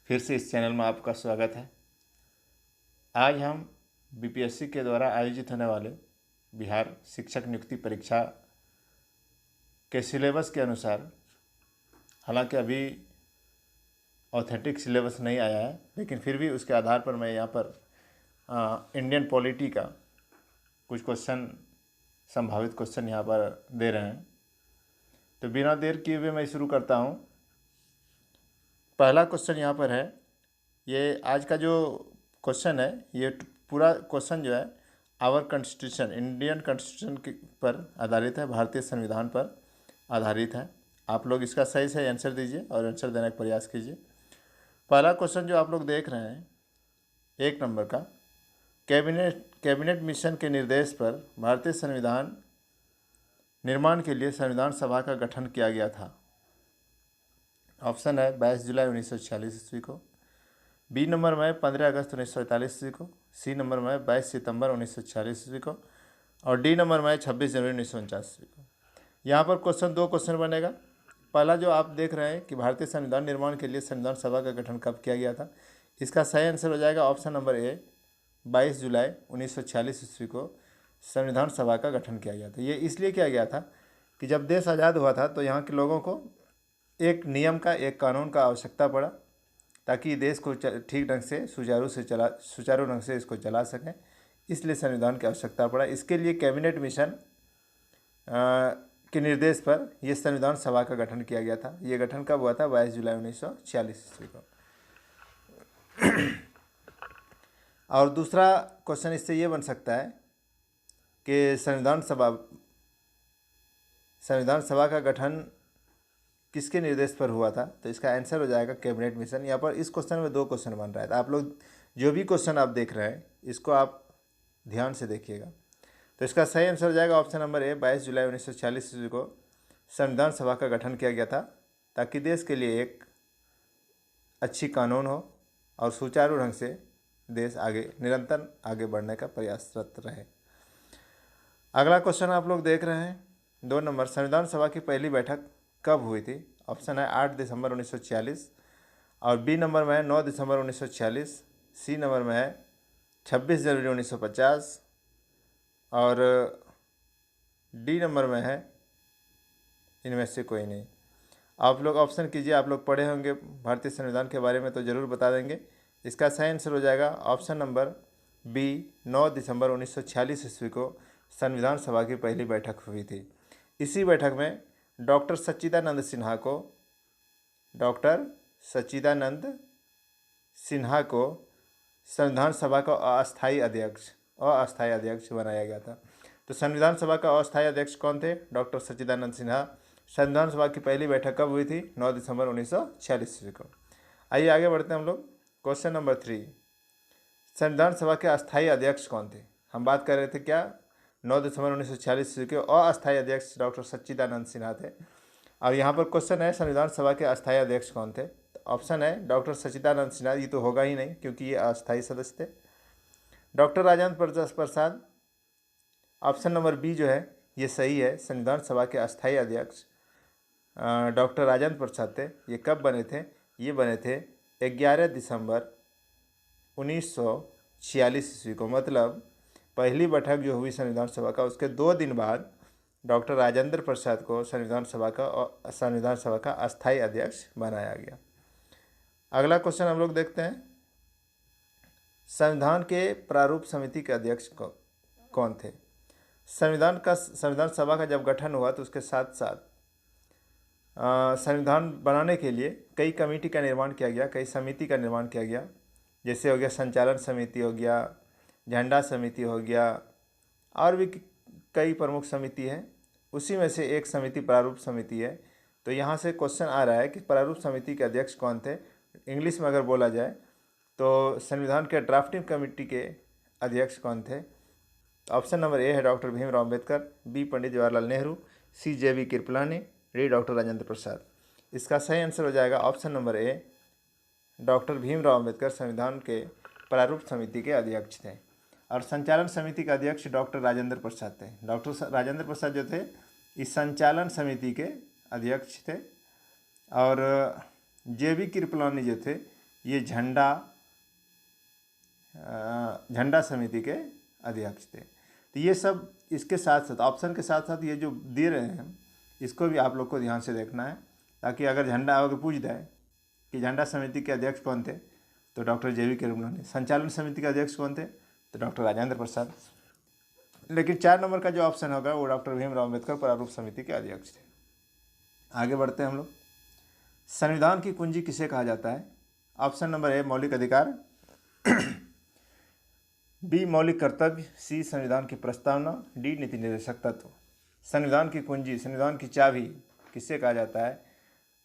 फिर से इस चैनल में आपका स्वागत है। आज हम बीपीएससी के द्वारा आयोजित होने वाले बिहार शिक्षक नियुक्ति परीक्षा के सिलेबस के अनुसार, हालांकि अभी ऑथेंटिक सिलेबस नहीं आया है, लेकिन फिर भी उसके आधार पर मैं यहाँ पर इंडियन पॉलिटी का कुछ क्वेश्चन, संभावित क्वेश्चन यहाँ पर दे रहे हैं। तो बिना देर किए हुए मैं शुरू करता हूँ। पहला क्वेश्चन यहाँ पर है, ये आज का जो क्वेश्चन है, ये पूरा क्वेश्चन जो है आवर कॉन्स्टिट्यूशन, इंडियन कॉन्स्टिट्यूशन के पर आधारित है, भारतीय संविधान पर आधारित है। आप लोग इसका सही से आंसर दीजिए और आंसर देने का प्रयास कीजिए। पहला क्वेश्चन जो आप लोग देख रहे हैं, 1 नंबर का, कैबिनेट मिशन के निर्देश पर भारतीय संविधान निर्माण के लिए संविधान सभा का गठन किया गया था। ऑप्शन है 22 जुलाई 1946 ईस्वी को, बी नंबर में 15 अगस्त 1947 ईस्वी को, सी नंबर में 22 सितंबर 1946 ईस्वी को, और डी नंबर में 26 जनवरी 1949 ईस्वी को। यहाँ पर दो क्वेश्चन बनेगा। पहला जो आप देख रहे हैं कि भारतीय संविधान निर्माण के लिए संविधान सभा का गठन कब किया गया था, इसका सही आंसर हो जाएगा ऑप्शन नंबर ए, 22 जुलाई 1946 ईस्वी को संविधान सभा का गठन किया गया था। ये इसलिए किया गया था कि जब देश आज़ाद हुआ था तो यहाँ के लोगों को एक नियम का, एक कानून का आवश्यकता पड़ा, ताकि देश को ठीक ढंग से सुचारू ढंग से इसको चला सकें। इसलिए संविधान की आवश्यकता पड़ा। इसके लिए कैबिनेट मिशन के निर्देश पर यह संविधान सभा का गठन किया गया था। ये गठन कब हुआ था? 22 जुलाई 1946 ईस्वी को। और दूसरा क्वेश्चन इससे ये बन सकता है कि संविधान सभा का गठन किसके निर्देश पर हुआ था? तो इसका आंसर हो जाएगा कैबिनेट मिशन। यहाँ पर इस क्वेश्चन में 2 क्वेश्चन बन रहा है। तो आप लोग जो भी क्वेश्चन आप देख रहे हैं, इसको आप ध्यान से देखिएगा। तो इसका सही आंसर हो जाएगा ऑप्शन नंबर ए, 22 जुलाई 1946 ईस्वी को संविधान सभा का गठन किया गया था, ताकि देश के लिए एक अच्छी कानून हो और सुचारू ढंग से देश निरंतर आगे बढ़ने का प्रयासरत रहे। अगला क्वेश्चन आप लोग देख रहे हैं, 2 नंबर, संविधान सभा की पहली बैठक कब हुई थी? ऑप्शन है 8 दिसंबर 1946, और बी नंबर में है 9 दिसंबर 1946, सी नंबर में है 26 जनवरी 1950, और डी नंबर में है इनमें से कोई नहीं। आप लोग ऑप्शन कीजिए। आप लोग पढ़े होंगे भारतीय संविधान के बारे में, तो ज़रूर बता देंगे। इसका सही आंसर हो जाएगा ऑप्शन नंबर बी, 9 दिसंबर 1946 ईस्वी को संविधान सभा की पहली बैठक हुई थी। इसी बैठक में डॉक्टर सच्चिदानंद सिन्हा को संविधान सभा का अस्थायी अध्यक्ष बनाया गया था। तो संविधान सभा का अस्थायी अध्यक्ष कौन थे? डॉक्टर सच्चिदानंद सिन्हा। संविधान सभा की पहली बैठक कब हुई थी? 9 दिसंबर 1946 ईस्वी को। आइए आगे बढ़ते हैं हम लोग। क्वेश्चन नंबर 3, संविधान सभा के अस्थायी अध्यक्ष कौन थे? हम बात कर रहे थे क्या, 9 दिसंबर 1946 ईस्वी के अस्थायी अध्यक्ष डॉक्टर सच्चिदानंद सिन्हा थे। और यहाँ पर क्वेश्चन है संविधान सभा के अस्थायी अध्यक्ष कौन थे? तो ऑप्शन है डॉक्टर सच्चिदानंद सिन्हा। ये तो होगा ही नहीं, क्योंकि ये अस्थायी सदस्य थे। डॉक्टर राजेंद्र प्रसाद, ऑप्शन नंबर बी जो है ये सही है। संविधान सभा के अस्थायी अध्यक्ष डॉक्टर राजेंद्र प्रसाद थे। ये कब बने थे? ये बने थे 11 दिसंबर 1946 ईस्वी को। मतलब पहली बैठक जो हुई संविधान सभा का, उसके 2 दिन बाद डॉक्टर राजेंद्र प्रसाद को संविधान सभा का अस्थायी अध्यक्ष बनाया गया। अगला क्वेश्चन हम लोग देखते हैं, संविधान के प्रारूप समिति के अध्यक्ष कौन थे? संविधान सभा का जब गठन हुआ तो उसके साथ साथ संविधान बनाने के लिए कई कमेटी का निर्माण किया गया, कई समिति का निर्माण किया गया। जैसे हो गया संचालन समिति, हो गया झंडा समिति, हो गया और भी कई प्रमुख समिति है। उसी में से एक समिति प्रारूप समिति है। तो यहाँ से क्वेश्चन आ रहा है कि प्रारूप समिति के अध्यक्ष कौन थे? इंग्लिश में अगर बोला जाए तो संविधान के ड्राफ्टिंग कमेटी के अध्यक्ष कौन थे? ऑप्शन नंबर ए है doctor Bhimrao Ambedkar, B Pandit Jawaharlal Nehru, C J B. Kripalani, D doctor Rajendra Prasad. इसका सही आंसर हो जाएगा option number A, doctor Bhimrao Ambedkar संविधान के प्रारूप समिति के अध्यक्ष थे। और संचालन समिति के अध्यक्ष डॉक्टर राजेंद्र प्रसाद थे। डॉक्टर राजेंद्र प्रसाद जो थे इस संचालन समिति के अध्यक्ष थे। और जे.बी. कृपलानी जो थे ये झंडा समिति के अध्यक्ष थे। तो ये सब इसके साथ साथ ऑप्शन के साथ साथ ये जो दे रहे हैं इसको भी आप लोग को ध्यान से देखना है, ताकि अगर झंडा अगर पूछ दे कि झंडा समिति के अध्यक्ष कौन थे तो डॉक्टर जे.वी. किरमलानी। संचालन समिति के अध्यक्ष कौन थे तो डॉक्टर राजेंद्र प्रसाद। लेकिन 4 नंबर का जो ऑप्शन होगा वो डॉक्टर भीमराव अम्बेडकर प्रारूप समिति के अध्यक्ष थे। आगे बढ़ते हैं हम लोग। संविधान की कुंजी किसे कहा जाता है? ऑप्शन नंबर ए मौलिक अधिकार, बी मौलिक कर्तव्य, सी संविधान की प्रस्तावना, डी नीति निर्देशक तत्व। संविधान की कुंजी, संविधान की चाबी किसे कहा जाता है?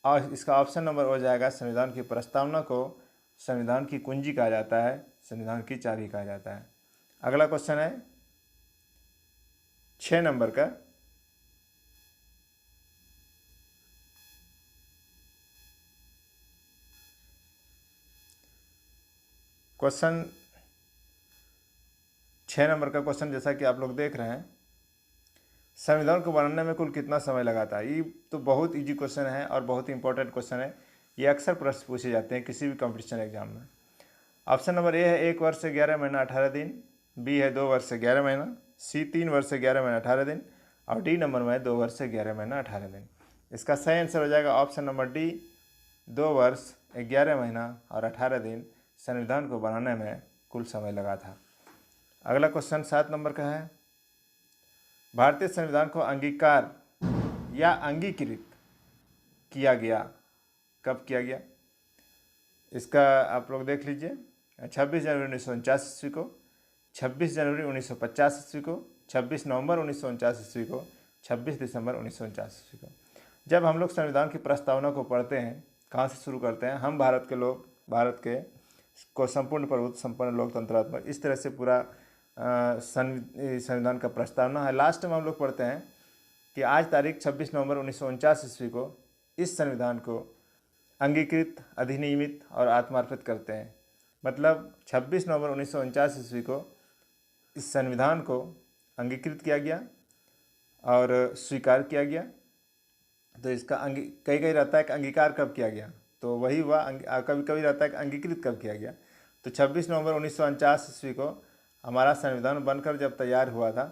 और इसका ऑप्शन नंबर हो जाएगा संविधान की प्रस्तावना को संविधान की कुंजी कहा जाता है, संविधान की चाबी कहा जाता है। अगला क्वेश्चन है 6 नंबर का। क्वेश्चन 6 नंबर का क्वेश्चन जैसा कि आप लोग देख रहे हैं, संविधान को बनाने में कुल कितना समय लगा था? ये तो बहुत इजी क्वेश्चन है और बहुत इंपॉर्टेंट क्वेश्चन है। ये अक्सर प्रश्न पूछे जाते हैं किसी भी कंपटीशन एग्जाम में। ऑप्शन नंबर ए है 1 वर्ष से 11 महीना 18 दिन, बी है 2 वर्ष से 11 महीना, सी 3 वर्ष से 11 महीना 18 दिन और डी नंबर में 2 वर्ष से 11 महीना 18 दिन। इसका सही आंसर हो जाएगा ऑप्शन नंबर डी, 2 वर्ष 11 महीना और 18 दिन संविधान को बनाने में कुल समय लगा था। अगला क्वेश्चन 7 नंबर का है, भारतीय संविधान को अंगीकार या अंगीकृत किया गया कब किया गया? इसका आप लोग देख लीजिए। 26 जनवरी 1949 ईस्वी को, 26 जनवरी 1950 ईस्वी को, 26 नवंबर 1949 ईस्वी को, 26 दिसंबर 1949 ईस्वी को। जब हम लोग संविधान की प्रस्तावना को पढ़ते हैं, कहाँ से शुरू करते हैं? हम भारत के लोग, भारत के को संपूर्ण प्रभुत्व संपन्न लोकतंत्रात्मक, इस तरह से पूरा संविधान का प्रस्तावना है। लास्ट में हम लोग पढ़ते हैं कि आज तारीख 26 नवंबर 1949 ईस्वी को इस संविधान को अंगीकृत, अधिनियमित और आत्मार्पित करते हैं। मतलब 26 नवंबर 1949 ईस्वी को इस संविधान को अंगीकृत किया गया और स्वीकार किया गया। तो इसका कई रहता है कि अंगीकार कब किया गया, तो वही हुआ। कभी कभी रहता है कि अंगीकृत कब किया गया। तो 26 नवंबर 1949 ईस्वी को हमारा संविधान बनकर जब तैयार हुआ था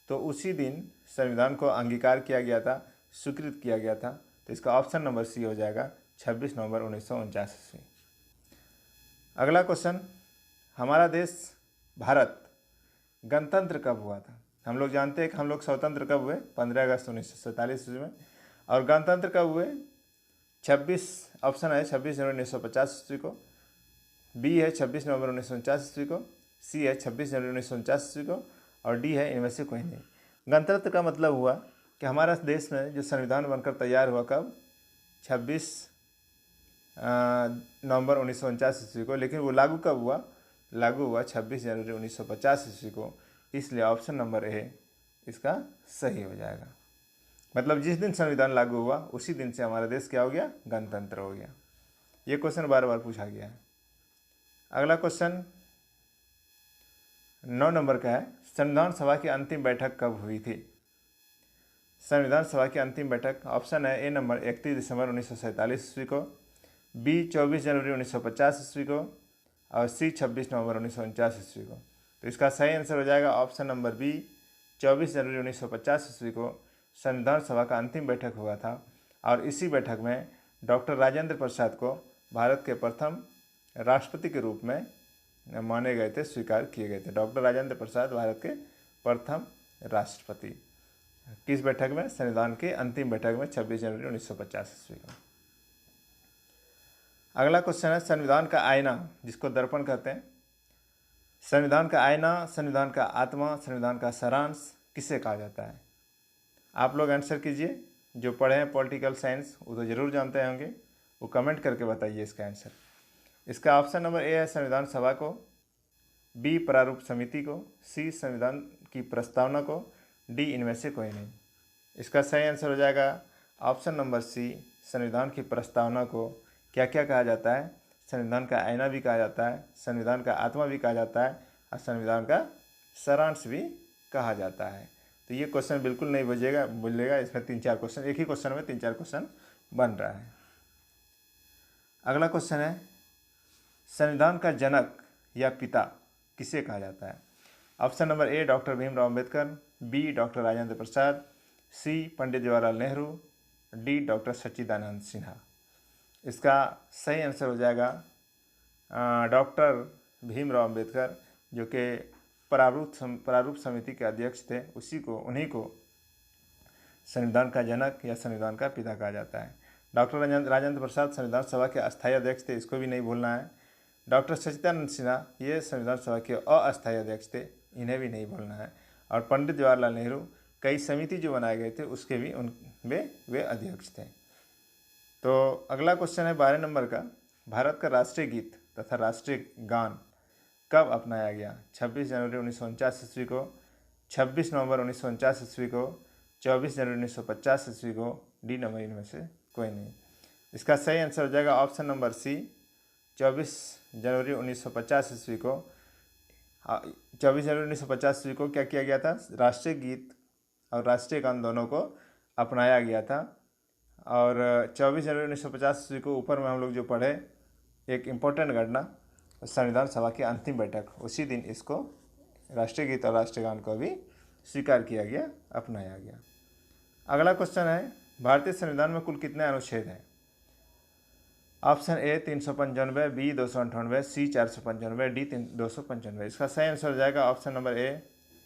तो उसी दिन संविधान को अंगीकार किया गया था, स्वीकृत किया गया था। तो इसका ऑप्शन नंबर सी हो जाएगा 26 नवंबर 1949 ईस्वी। अगला क्वेश्चन, हमारा देश भारत गणतंत्र कब हुआ था? हम लोग जानते हैं कि हम लोग स्वतंत्र कब हुए? 15 अगस्त 1947 ईस्वी में। और गणतंत्र कब हुए? 26 ऑप्शन है 26 जनवरी 1950 ईस्वी को, बी है 26 नवंबर 1949 ईस्वी को, सी है 26 जनवरी 1949 ईस्वी को और डी है इनमें से कोई नहीं। गणतंत्र का मतलब हुआ कि हमारा देश में जो संविधान बनकर तैयार हुआ कब? 26 नवंबर 1949 ईस्वी को। लेकिन वो लागू कब हुआ? लागू हुआ 26 जनवरी 1950 ईस्वी को। इसलिए ऑप्शन नंबर ए इसका सही हो जाएगा। मतलब जिस दिन संविधान लागू हुआ उसी दिन से हमारा देश क्या हो गया? गणतंत्र हो गया। ये क्वेश्चन बार बार पूछा गया है। अगला क्वेश्चन 9 नंबर का है, संविधान सभा की अंतिम बैठक कब हुई थी? संविधान सभा की अंतिम बैठक, ऑप्शन है ए नंबर 31 दिसंबर 1947 ईस्वी को, बी 24 जनवरी 1950 ईस्वी को और सी 26 नवंबर 1949 ईस्वी को। तो इसका सही आंसर हो जाएगा ऑप्शन नंबर बी, 24 जनवरी 1950 ईस्वी को संविधान सभा का अंतिम बैठक हुआ था और इसी बैठक में डॉक्टर राजेंद्र प्रसाद को भारत के प्रथम राष्ट्रपति के रूप में माने गए थे, स्वीकार किए गए थे। डॉक्टर राजेंद्र प्रसाद भारत के प्रथम राष्ट्रपति। किस बैठक में? संविधान की अंतिम बैठक में 26 जनवरी 1950 ईस्वी को। अगला क्वेश्चन है, संविधान का आईना जिसको दर्पण कहते हैं, संविधान का आईना, संविधान का आत्मा, संविधान का सारांश किसे कहा जाता है? आप लोग आंसर कीजिए। जो पढ़े हैं पॉलिटिकल साइंस वो तो ज़रूर जानते होंगे, वो कमेंट करके बताइए इसका आंसर। इसका ऑप्शन नंबर ए है संविधान सभा को, बी प्रारूप समिति को, सी संविधान की प्रस्तावना को, डी इनमें से कोई नहीं। इसका सही आंसर हो जाएगा ऑप्शन नंबर सी, संविधान की प्रस्तावना को क्या क्या कहा जाता है? संविधान का आईना भी कहा जाता है, संविधान का आत्मा भी कहा जाता है और संविधान का सारांश भी कहा जाता है। तो ये क्वेश्चन बिल्कुल नहीं भूलिएगा। इसमें 3-4 क्वेश्चन, एक ही क्वेश्चन में 3-4 क्वेश्चन बन रहा है। अगला क्वेश्चन है, संविधान का जनक या पिता किसे कहा जाता है? Option number A doctor Bhimrao Ambedkar, B doctor Rajendra Prasad, C Pandit Jawaharlal Nehru, D doctor Sachchidanand Sinha. इसका सही आंसर हो जाएगा डॉक्टर भीमराव अम्बेडकर, जो कि प्रारूप समिति के अध्यक्ष थे। उन्हीं को संविधान का जनक या संविधान का पिता कहा जाता है। डॉक्टर राजेंद्र प्रसाद संविधान सभा के अस्थायी अध्यक्ष थे, इसको भी नहीं भूलना है। डॉक्टर सच्चिदानंद सिन्हा ये संविधान सभा के अस्थायी अध्यक्ष थे, इन्हें भी नहीं भूलना है। और पंडित जवाहरलाल नेहरू कई समिति जो बनाए गए थे उसके भी उनमें वे अध्यक्ष थे। तो अगला क्वेश्चन है 12 नंबर का, भारत का राष्ट्रीय गीत तथा राष्ट्रीय गान कब अपनाया गया? 26 जनवरी 1949 ईस्वी को, 26 नवंबर 1949 ईस्वी को, 24 जनवरी 1950 ईस्वी को, डी नंबर इनमें से कोई नहीं। इसका सही आंसर हो जाएगा ऑप्शन नंबर सी, 24 जनवरी 1950 ईस्वी को। 24 जनवरी 1950 ईस्वी को क्या किया गया था? राष्ट्रीय गीत और राष्ट्रीय गान दोनों को अपनाया गया था। और 24 जनवरी 1950 ईस्वी को ऊपर में हम लोग जो पढ़े एक इम्पोर्टेंट घटना, संविधान सभा की अंतिम बैठक, उसी दिन इसको राष्ट्रीय गीत और राष्ट्रीय गान को भी स्वीकार किया गया, अपनाया गया। अगला क्वेश्चन है, भारतीय संविधान में कुल कितने अनुच्छेद हैं? Option A 395, B 298, C 495, D 295। इसका सही आंसर हो जाएगा ऑप्शन नंबर ए,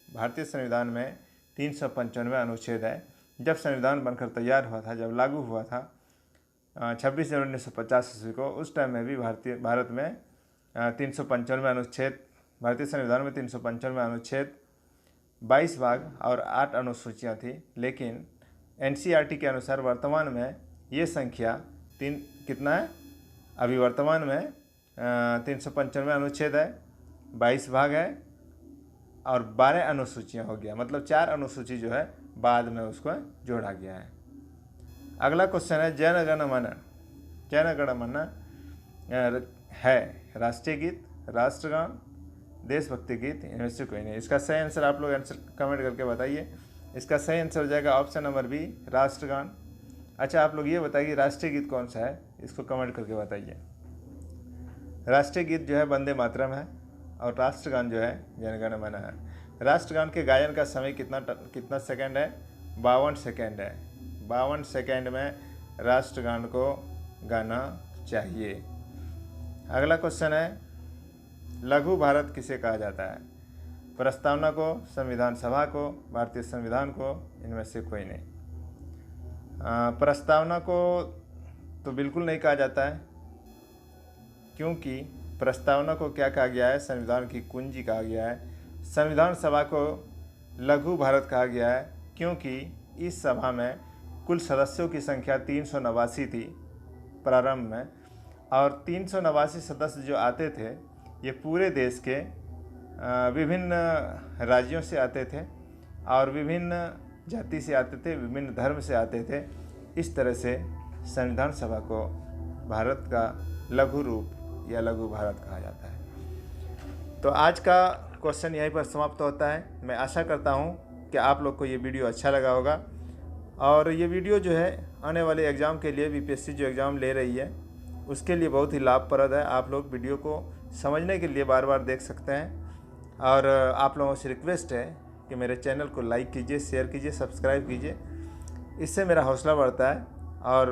भारतीय संविधान में 395 अनुच्छेद है। जब संविधान बनकर तैयार हुआ था, जब लागू हुआ था 26 जनवरी 1950 ईस्वी को, उस टाइम में भी भारत में 395 अनुच्छेद, भारतीय संविधान में 395 अनुच्छेद, 22 भाग और 8 अनुसूचियाँ थी। लेकिन NCERT के अनुसार वर्तमान में ये संख्या कितना है? अभी वर्तमान में 395 अनुच्छेद है, 22 भाग है और 12 अनुसूचियाँ हो गया, मतलब 4 अनुसूची जो है बाद में उसको जोड़ा गया है। अगला क्वेश्चन है, जन गण मन है राष्ट्रीय गीत, राष्ट्रगान, देशभक्ति गीत, इनमें से कोई नहीं। इसका सही आंसर आप लोग कमेंट करके बताइए। इसका सही आंसर हो जाएगा ऑप्शन नंबर बी, राष्ट्रगान। अच्छा, आप लोग ये बताइए राष्ट्रीय गीत कौन सा है, इसको कमेंट करके बताइए। राष्ट्रीय गीत जो है वंदे मातरम है और राष्ट्रगान जो है जन गण मन है। राष्ट्रगान के गायन का समय कितना सेकंड है? 52 सेकंड है। 52 सेकंड में राष्ट्रगान को गाना चाहिए। अगला क्वेश्चन है, लघु भारत किसे कहा जाता है? प्रस्तावना को, संविधान सभा को, भारतीय संविधान को, इनमें से कोई नहीं। प्रस्तावना को तो बिल्कुल नहीं कहा जाता है, क्योंकि प्रस्तावना को क्या कहा गया है? संविधान की कुंजी कहा गया है। संविधान सभा को लघु भारत कहा गया है, क्योंकि इस सभा में कुल सदस्यों की संख्या 389 थी प्रारंभ में, और 389 सदस्य जो आते थे ये पूरे देश के विभिन्न राज्यों से आते थे और विभिन्न जाति से आते थे, विभिन्न धर्म से आते थे। इस तरह से संविधान सभा को भारत का लघु रूप या लघु भारत कहा जाता है। तो आज का क्वेश्चन यहीं पर समाप्त होता है। मैं आशा करता हूँ कि आप लोग को ये वीडियो अच्छा लगा होगा, और ये वीडियो जो है आने वाले एग्ज़ाम के लिए, BPSC जो एग्ज़ाम ले रही है उसके लिए बहुत ही लाभप्रद है। आप लोग वीडियो को समझने के लिए बार बार देख सकते हैं, और आप लोगों से रिक्वेस्ट है कि मेरे चैनल को लाइक कीजिए, शेयर कीजिए, सब्सक्राइब कीजिए। इससे मेरा हौसला बढ़ता है और